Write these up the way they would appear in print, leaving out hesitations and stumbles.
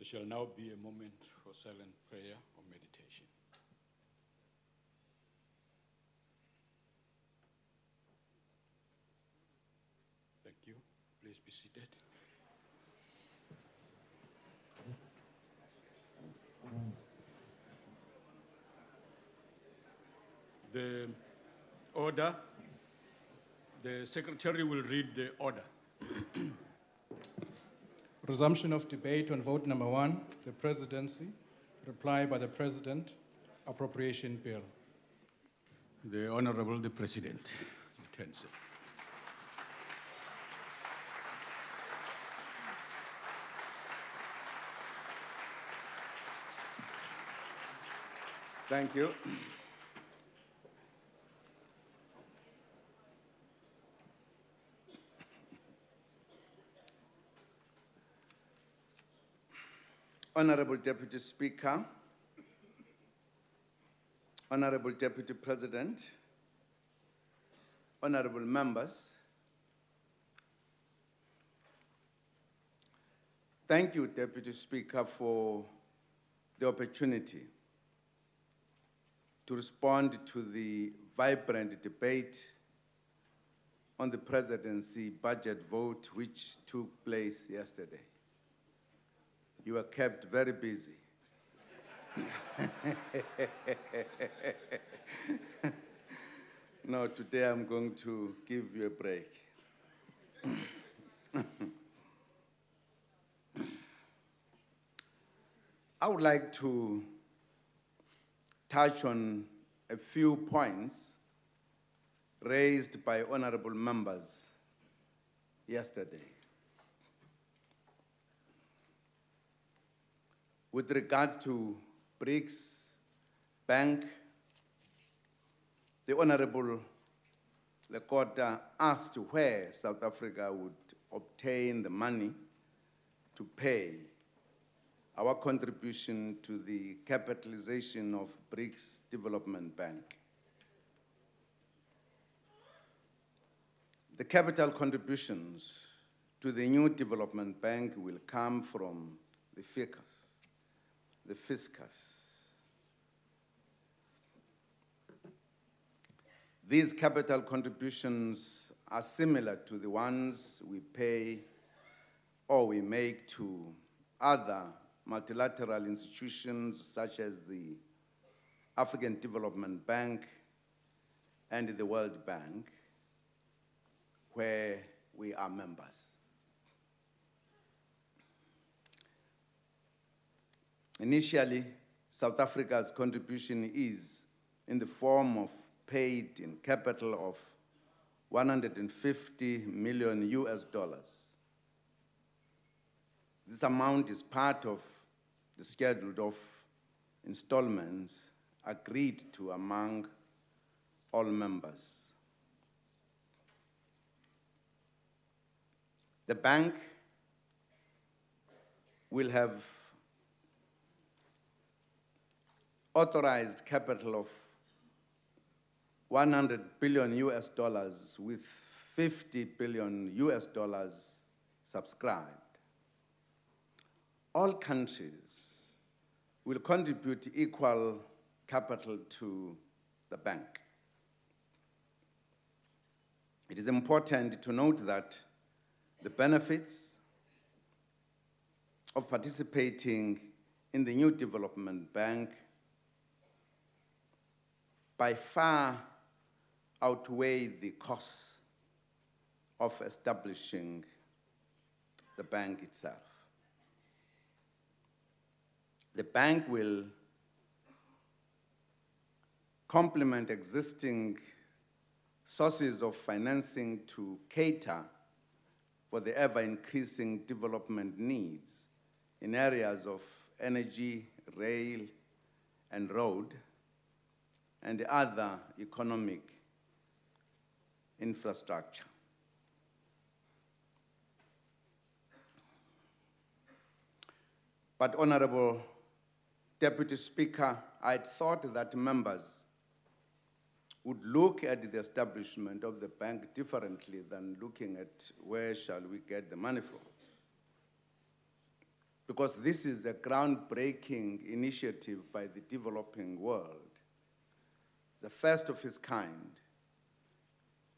There shall now be a moment for silent prayer or meditation. Thank you. Please be seated. The order, the Secretary will read the order. Resumption of debate on vote number 1, the Presidency. Reply by the President, Appropriation Bill. The Honorable the President. Lieutenant. Thank you. Honorable Deputy Speaker, Honorable Deputy President, Honorable Members, thank you, Deputy Speaker, for the opportunity to respond to the vibrant debate on the Presidency budget vote which took place yesterday. You were kept very busy. No, today I'm going to give you a break. I would like to touch on a few points raised by honorable members yesterday. With regard to BRICS Bank, the Honorable Lekota asked where South Africa would obtain the money to pay our contribution to the capitalization of BRICS Development Bank. The capital contributions to the new development bank will come from the fiscus. These capital contributions are similar to the ones we pay or we make to other multilateral institutions such as the African Development Bank and the World Bank, where we are members. Initially, South Africa's contribution is in the form of paid in capital of 150 million US dollars. This amount is part of the schedule of installments agreed to among all members. The bank will have authorized capital of 100 billion US dollars with 50 billion US dollars subscribed. All countries will contribute equal capital to the bank. It is important to note that the benefits of participating in the new development bank by far outweigh the costs of establishing the bank itself. The bank will complement existing sources of financing to cater for the ever-increasing development needs in areas of energy, rail, and road, and other economic infrastructure. But, Honorable Deputy Speaker, I thought that members would look at the establishment of the bank differently than looking at where shall we get the money from. because this is a groundbreaking initiative by the developing world, the first of its kind,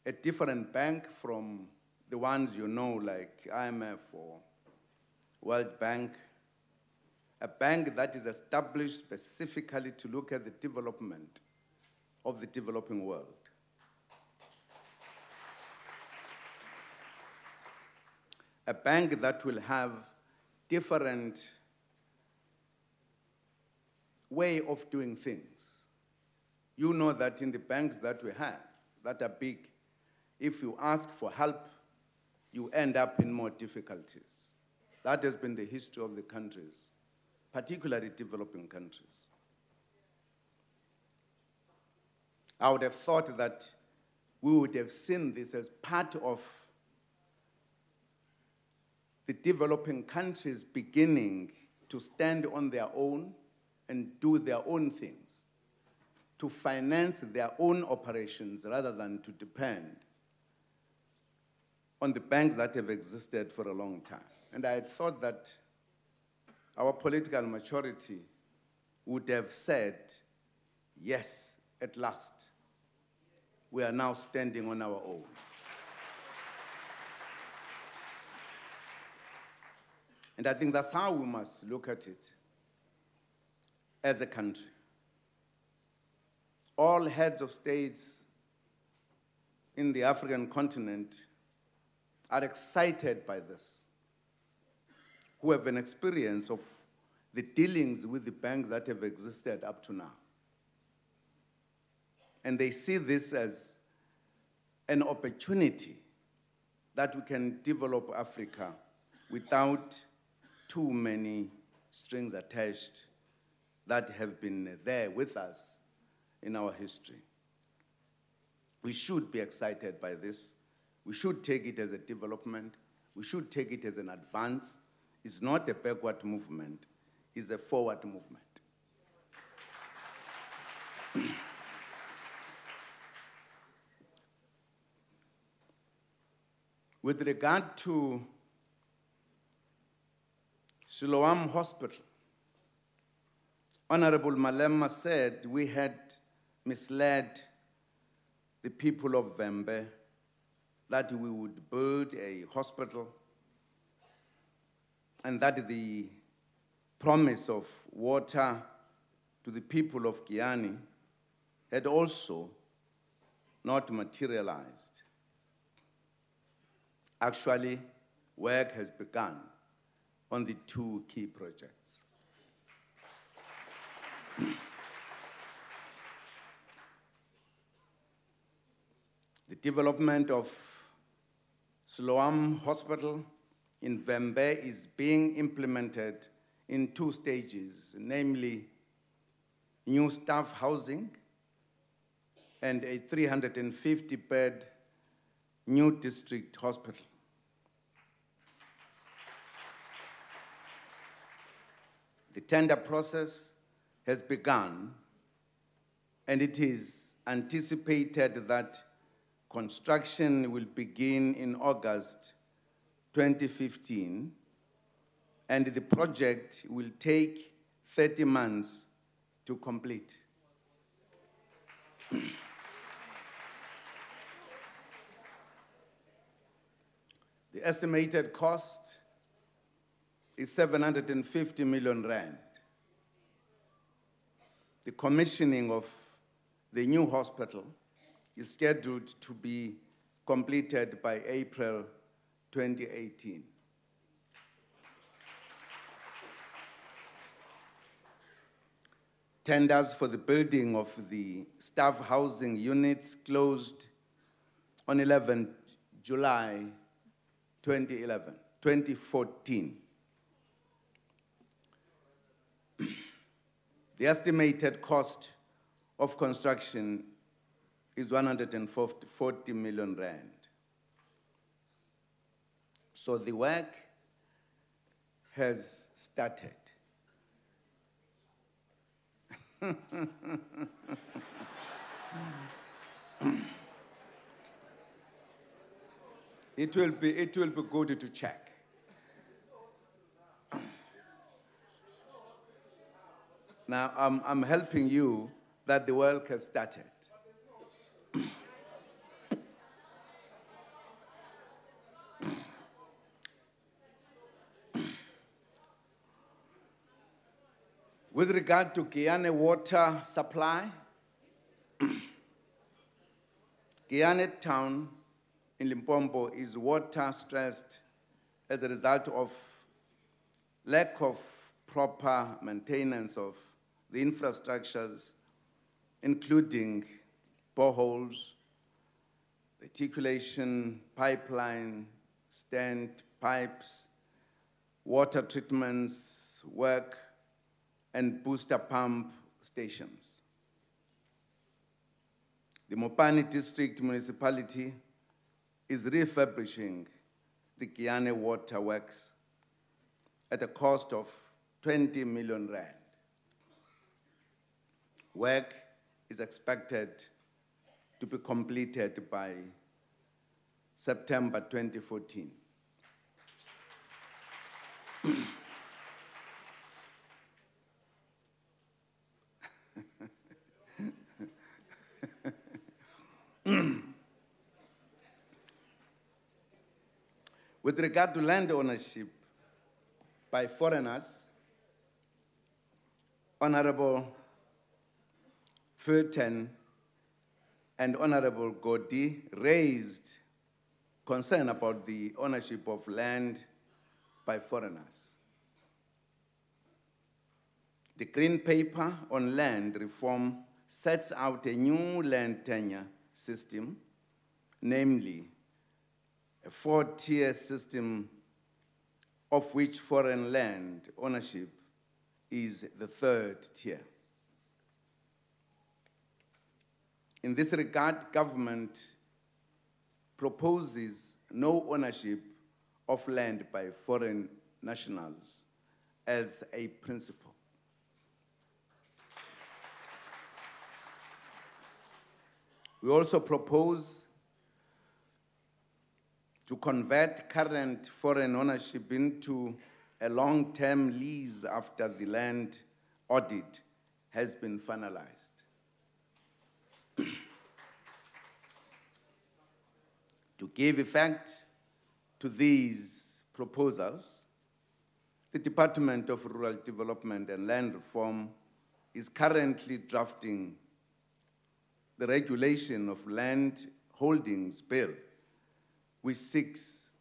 a different bank from the ones you know like IMF or World Bank, a bank that is established specifically to look at the development of the developing world. A bank that will have different way of doing things. You know that in the banks that we have, that are big, if you ask for help, you end up in more difficulties. That has been the history of the countries, particularly developing countries. I would have thought that we would have seen this as part of the developing countries beginning to stand on their own and do their own things, to finance their own operations rather than to depend on the banks that have existed for a long time. And I had thought that our political maturity would have said, yes, at last, we are now standing on our own. And I think that's how we must look at it as a country. All heads of states in the African continent are excited by this, who have an experience of the dealings with the banks that have existed up to now. And they see this as an opportunity that we can develop Africa without too many strings attached that have been there with us in our history. We should be excited by this. We should take it as a development. We should take it as an advance. It's not a backward movement. It's a forward movement. With regard to Siloam Hospital, Honorable Malema said we had misled the people of Vembe that we would build a hospital and that the promise of water to the people of Kiani had also not materialized. Actually, work has begun on the two key projects. The development of Siloam Hospital in Vembe is being implemented in two stages, namely new staff housing and a 350-bed new district hospital. The tender process has begun, and it is anticipated that construction will begin in August 2015, and the project will take 30 months to complete. The estimated cost is 750 million rand. The commissioning of the new hospital is scheduled to be completed by April 2018. Tenders for the building of the staff housing units closed on 11 July 2014. The estimated cost of construction is 140 million rand. So the work has started. It will be good to check. Now, I'm helping you that the work has started. With regard to Guyana water supply, Guyana town in Limpopo is water stressed as a result of lack of proper maintenance of the infrastructures, including boreholes, reticulation, pipeline, stand pipes, water treatments, work, and booster pump stations. The Mopani District Municipality is refurbishing the Guyana Water Works at a cost of 20 million rand. Work is expected to be completed by September 2014. With regard to land ownership by foreigners, Honorable Fulton and Honorable Godi raised concern about the ownership of land by foreigners. The Green Paper on Land Reform sets out a new land tenure system, namely a 4-tier system of which foreign land ownership is the 3rd tier. In this regard, government proposes no ownership of land by foreign nationals as a principle. We also propose to convert current foreign ownership into a long-term lease after the land audit has been finalized. To give effect to these proposals, the Department of Rural Development and Land Reform is currently drafting the Regulation of Land Holdings Bill, which seeks,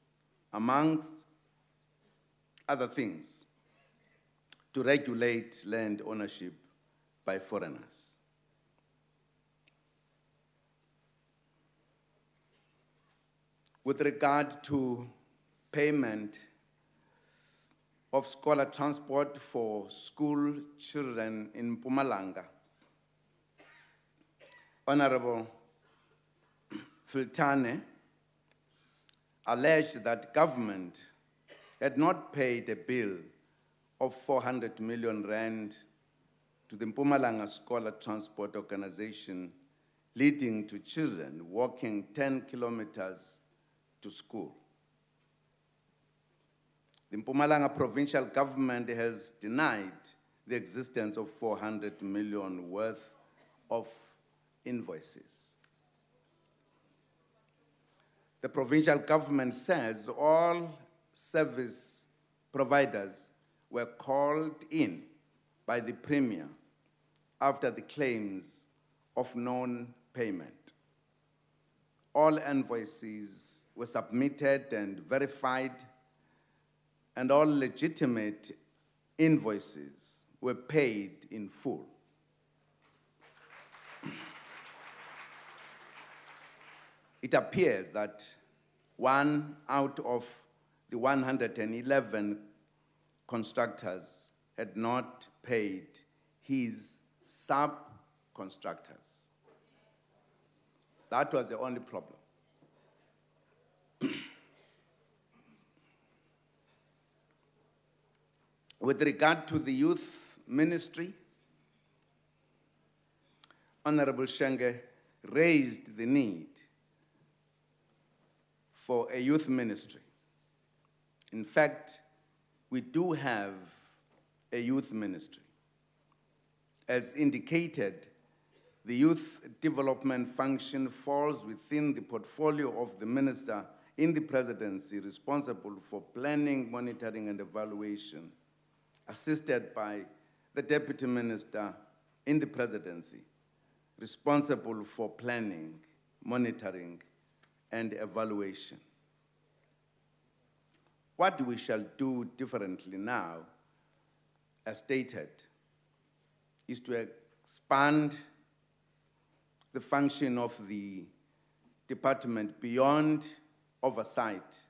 amongst other things, to regulate land ownership by foreigners. With regard to payment of scholar transport for school children in Mpumalanga, Honorable Fultane alleged that government had not paid a bill of 400 million rand to the Mpumalanga Scholar Transport Organization, leading to children walking 10 kilometers to school. The Mpumalanga provincial government has denied the existence of 400 million worth of invoices. The provincial government says all service providers were called in by the Premier after the claims of non-payment. All invoices were submitted and verified, and all legitimate invoices were paid in full. It appears that 1 out of the 111 constructors had not paid his subcontractors. That was the only problem. With regard to the youth ministry, Honorable Shenge raised the need for a youth ministry. In fact, we do have a youth ministry. As indicated, the youth development function falls within the portfolio of the minister in the presidency responsible for planning, monitoring, and evaluation, assisted by the deputy minister in the presidency responsible for planning, monitoring, and evaluation. What we shall do differently now, as stated, is to expand the function of the department beyond oversight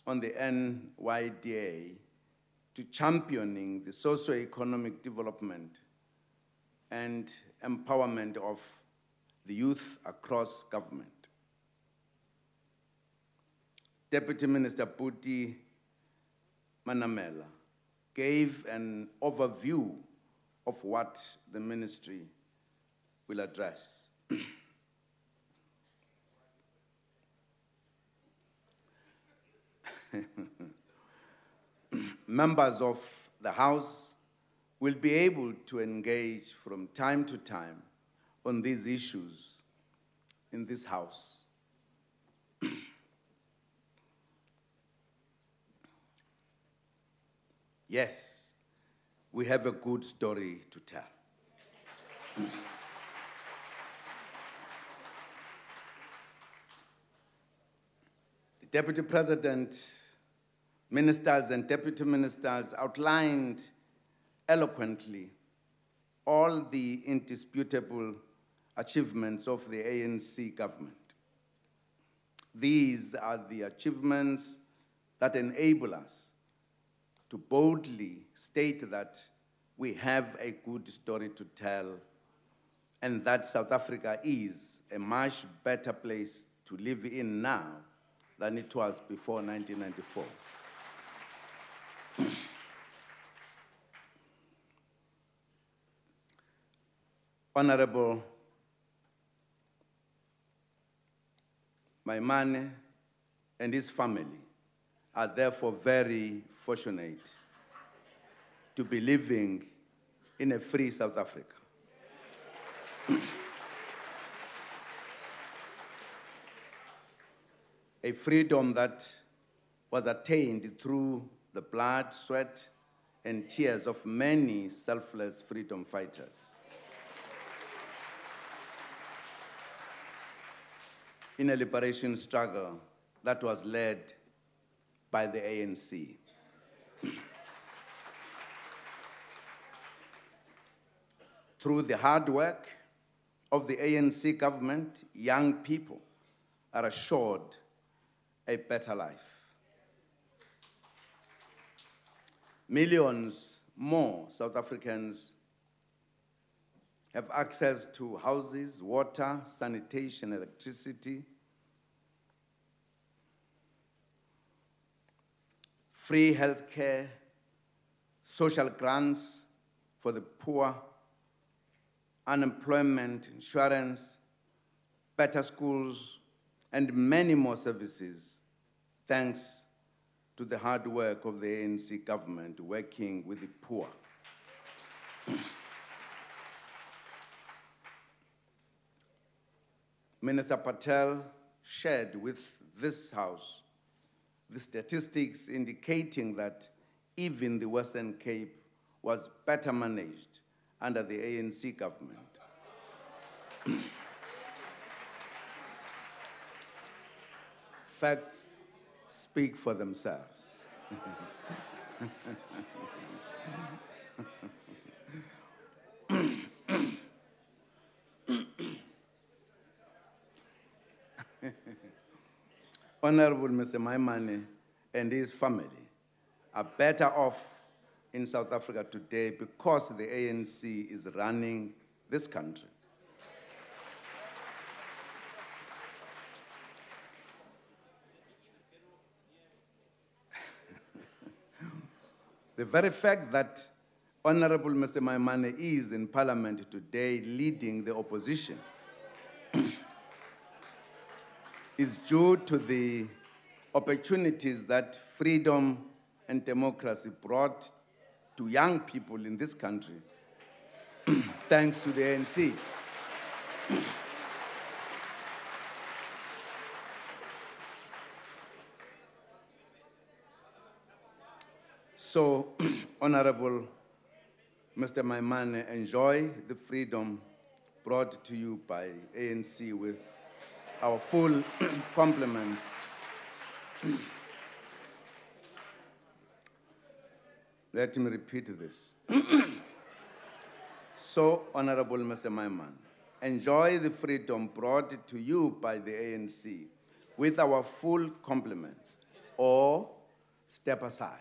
on the NYDA to championing the socio-economic development and empowerment of the youth across government. Deputy Minister Puti Manamela gave an overview of what the ministry will address. Members of the House will be able to engage from time to time on these issues in this House. Yes, we have a good story to tell. The Deputy President, ministers and deputy ministers outlined eloquently all the indisputable achievements of the ANC government. These are the achievements that enable us to boldly state that we have a good story to tell and that South Africa is a much better place to live in now than it was before 1994. Honorable Maimane and his family are therefore very fortunate to be living in a free South Africa. A freedom that was attained through the blood, sweat, and tears of many selfless freedom fighters. In a liberation struggle that was led by the ANC. Through the hard work of the ANC government, young people are assured a better life. Millions more South Africans have access to houses, water, sanitation, electricity, free health care, social grants for the poor, unemployment insurance, better schools, and many more services, thanks to the hard work of the ANC government working with the poor. Minister Patel shared with this House the statistics indicating that even the Western Cape was better managed under the ANC government. Facts speak for themselves. Honorable Mr. Maimane and his family are better off in South Africa today because the ANC is running this country. The very fact that Honorable Mr. Maimane is in Parliament today leading the opposition is due to the opportunities that freedom and democracy brought to young people in this country thanks to the ANC. So, Honorable Mr. Maimane, enjoy the freedom brought to you by ANC with our full compliments. Let me repeat this. So, Honorable Mr. Maimane, enjoy the freedom brought to you by the ANC with our full compliments, or step aside.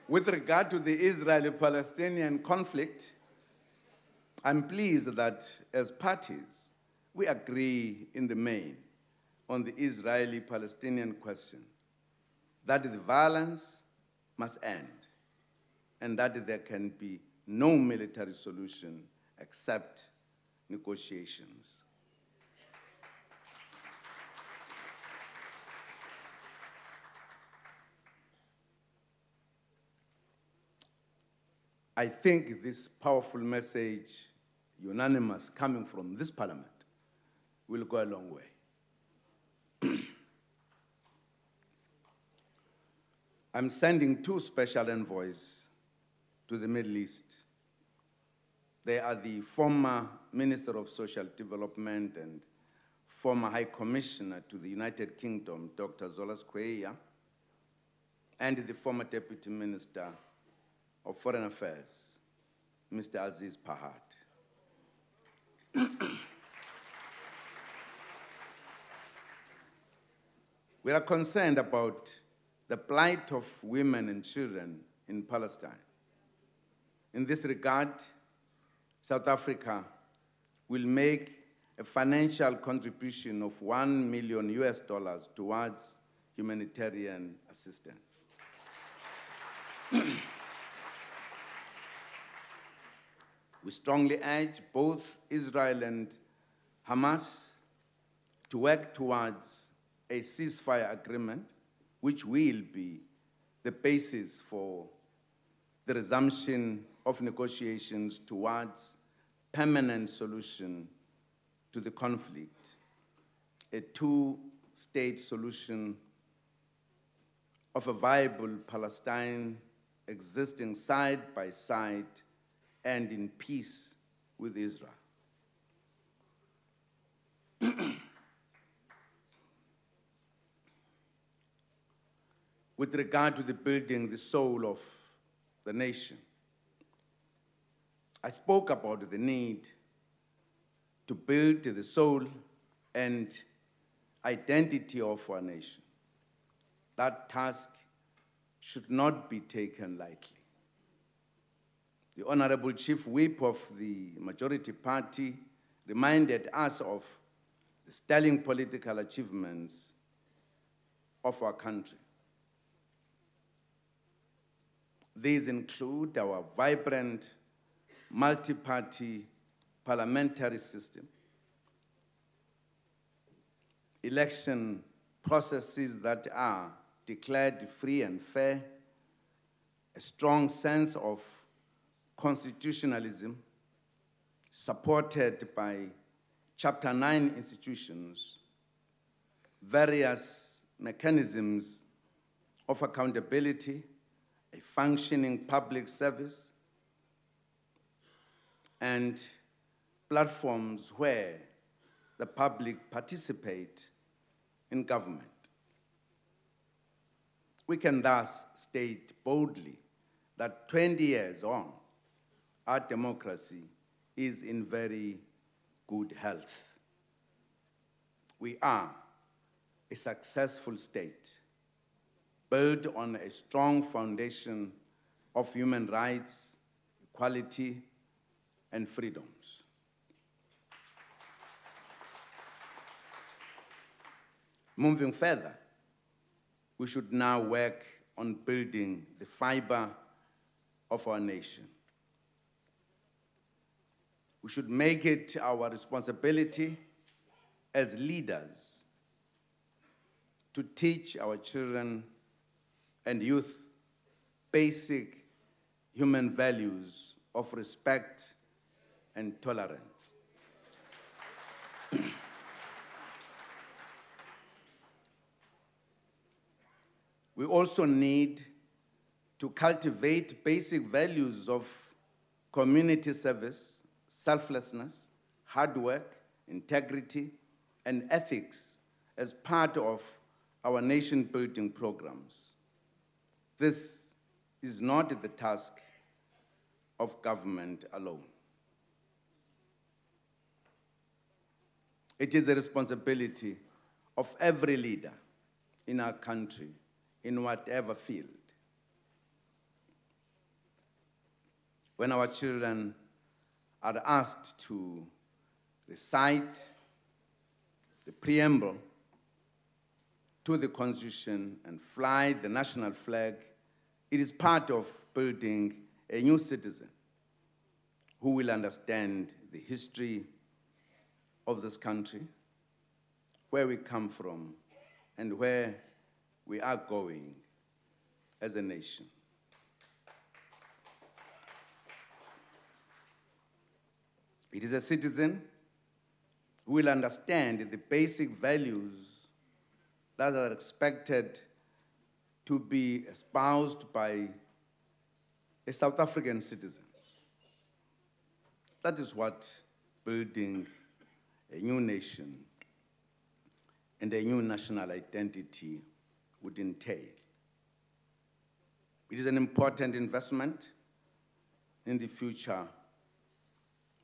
With regard to the Israeli-Palestinian conflict, I'm pleased that as parties, we agree in the main on the Israeli-Palestinian question, that the violence must end and that there can be no military solution except negotiations. I think this powerful message, unanimous, coming from this parliament, will go a long way. I'm sending 2 special envoys to the Middle East. They are the former Minister of Social Development and former High Commissioner to the United Kingdom, Dr. Zola Skweyiya, and the former Deputy Minister of Foreign Affairs, Mr. Aziz Pahad. We are concerned about the plight of women and children in Palestine. In this regard, South Africa will make a financial contribution of $1 million towards humanitarian assistance. We strongly urge both Israel and Hamas to work towards a ceasefire agreement, which will be the basis for the resumption of negotiations towards permanent solution to the conflict, a 2-state solution of a viable Palestine existing side by side and in peace with Israel. With regard to the building the soul of the nation, I spoke about the need to build the soul and identity of our nation. That task should not be taken lightly. The Honorable Chief Whip of the majority party reminded us of the sterling political achievements of our country. These include our vibrant, multi-party parliamentary system, election processes that are declared free and fair, a strong sense of constitutionalism, supported by Chapter 9 institutions, various mechanisms of accountability, a functioning public service, and platforms where the public participate in government. We can thus state boldly that 20 years on, our democracy is in very good health. We are a successful state, built on a strong foundation of human rights, equality, and freedoms. Moving further, we should now work on building the fiber of our nation. We should make it our responsibility as leaders to teach our children and youth basic human values of respect and tolerance. We also need to cultivate basic values of community service, selflessness, hard work, integrity, and ethics as part of our nation-building programs. This is not the task of government alone. It is the responsibility of every leader in our country, in whatever field. When our children are asked to recite the preamble to the Constitution and fly the national flag, it is part of building a new citizen who will understand the history of this country, where we come from, and where we are going as a nation. It is a citizen who will understand the basic values that are expected to be espoused by a South African citizen. That is what building a new nation and a new national identity would entail. It is an important investment in the future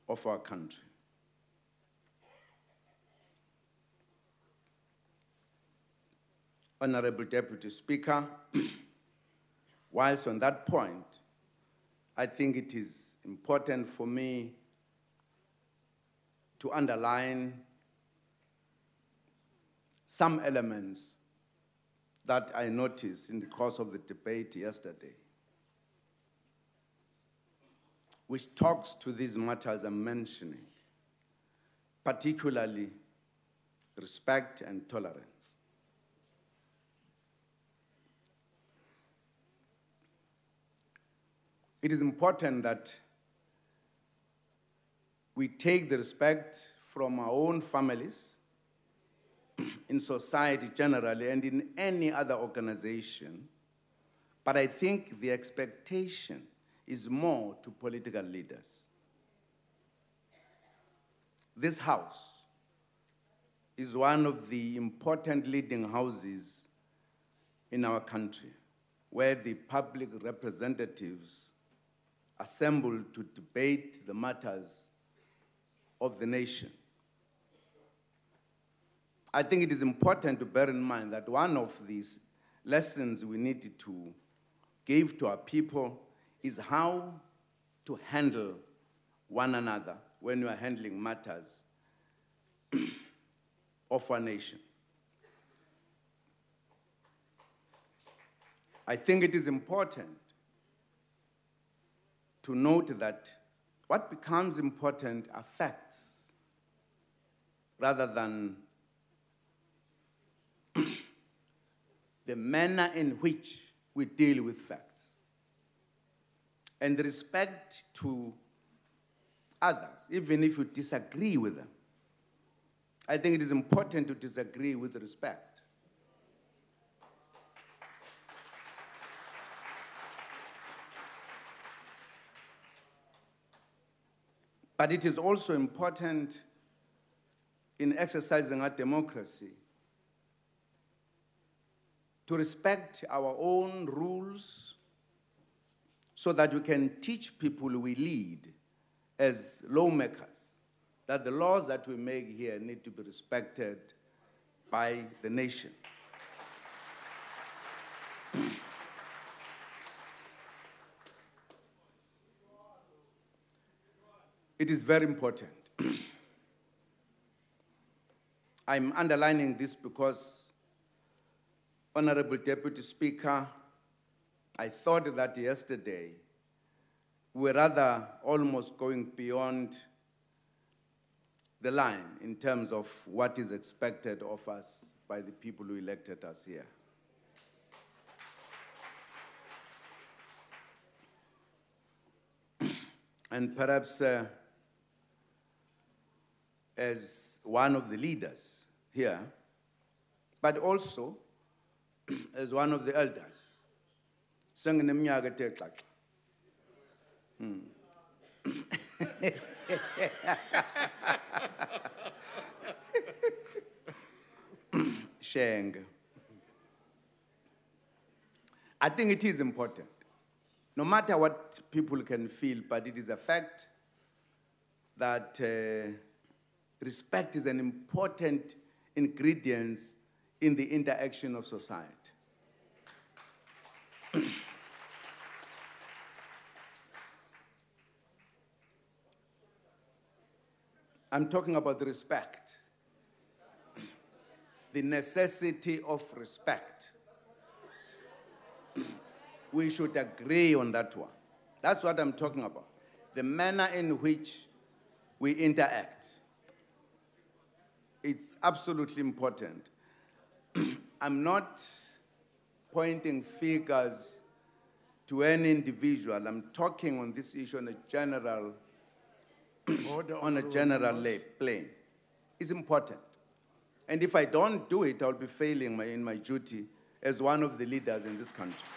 of our country. Honorable Deputy Speaker, whilst on that point, I think it is important for me to underline some elements that I noticed in the course of the debate yesterday, which talks to these matters I'm mentioning, particularly respect and tolerance. It is important that we take the respect from our own families, in society generally, and in any other organization, but I think the expectation is more to political leaders. This house is one of the important leading houses in our country, where the public representatives assemble to debate the matters of the nation. I think it is important to bear in mind that one of these lessons we need to give to our people is how to handle one another when you are handling matters of our nation. I think it is important to note that what becomes important are facts rather than the manner in which we deal with facts. And respect to others, even if you disagree with them. I think it is important to disagree with respect. But it is also important in exercising our democracy to respect our own rules so that we can teach people we lead as lawmakers that the laws that we make here need to be respected by the nation. It is very important. I'm underlining this because, Honorable Deputy Speaker, I thought that yesterday we were rather almost going beyond the line in terms of what is expected of us by the people who elected us here. And perhaps as one of the leaders here, but also as one of the elders. Sheng. I think it is important. No matter what people can feel, but it is a fact that respect is an important ingredient in the interaction of society. I'm talking about respect, the necessity of respect. We should agree on that one. That's what I'm talking about. The manner in which we interact. It's absolutely important. I'm not pointing fingers to any individual. I'm talking on this issue on a general, plane. It's important. And if I don't do it, I'll be failing in my duty as one of the leaders in this country.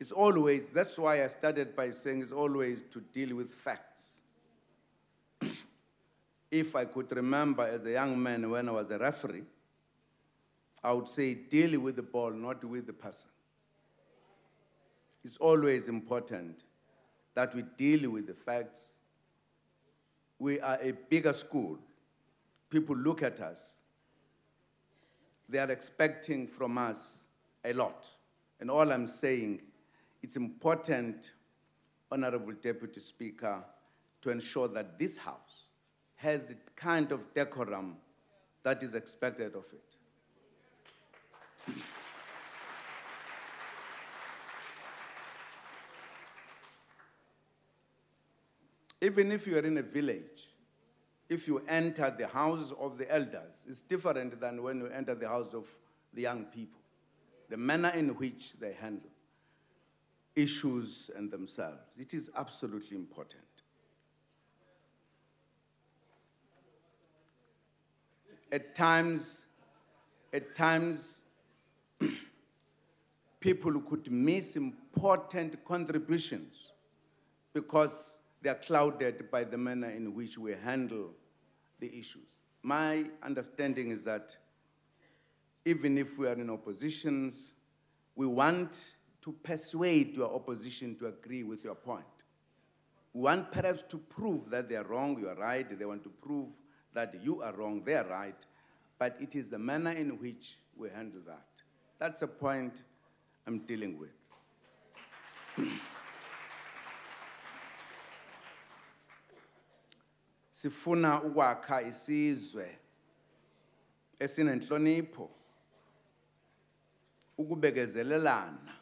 It's always, that's why I started by saying it's always to deal with facts. If I could remember as a young man when I was a referee, I would say deal with the ball, not with the person. It's always important that we deal with the facts. We are a bigger school. People look at us. They are expecting from us a lot. And all I'm saying, it's important, Honorable Deputy Speaker, to ensure that this House has the kind of decorum that is expected of it. Even if you are in a village, if you enter the house of the elders, it's different than when you enter the house of the young people. The manner in which they handle issues and themselves, it is absolutely important. At times, people could miss important contributions because they are clouded by the manner in which we handle the issues. My understanding is that even if we are in oppositions, we want to persuade your opposition to agree with your point. We want perhaps to prove that they are wrong, you are right. They want to prove that you are wrong, they are right. But it is the manner in which we handle that. That's a point I'm dealing with. Sifuna ukwakha isizwe esinenhlonipho, ukubekezelelana,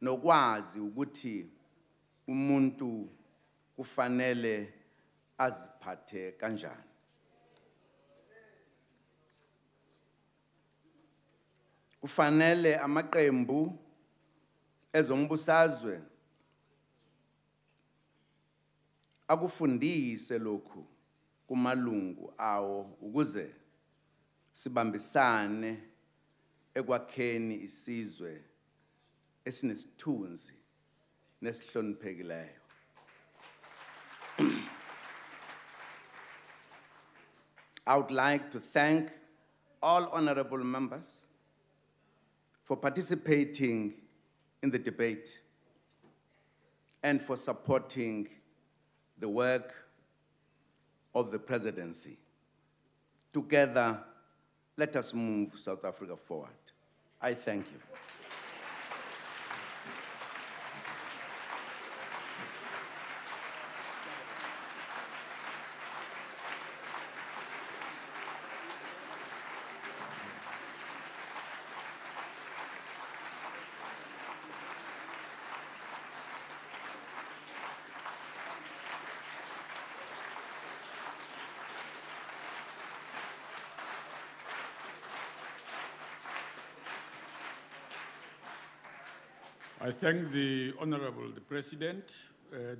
nokwazi ukuthi umuntu kufanele aziphathe kanjani. Kufanele amaqembu ezombusazwe akufundise lokhu kumalungu awo ukuze sibambisane ekwakheni isizwe esinesithunzi nesihloniphekileyo. I would like to thank all honorable members for participating in the debate and for supporting the work of the presidency. Together, let us move South Africa forward. I thank you. I thank the Honorable President.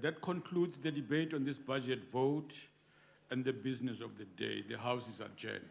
That concludes the debate on this budget vote and the business of the day. The House is adjourned.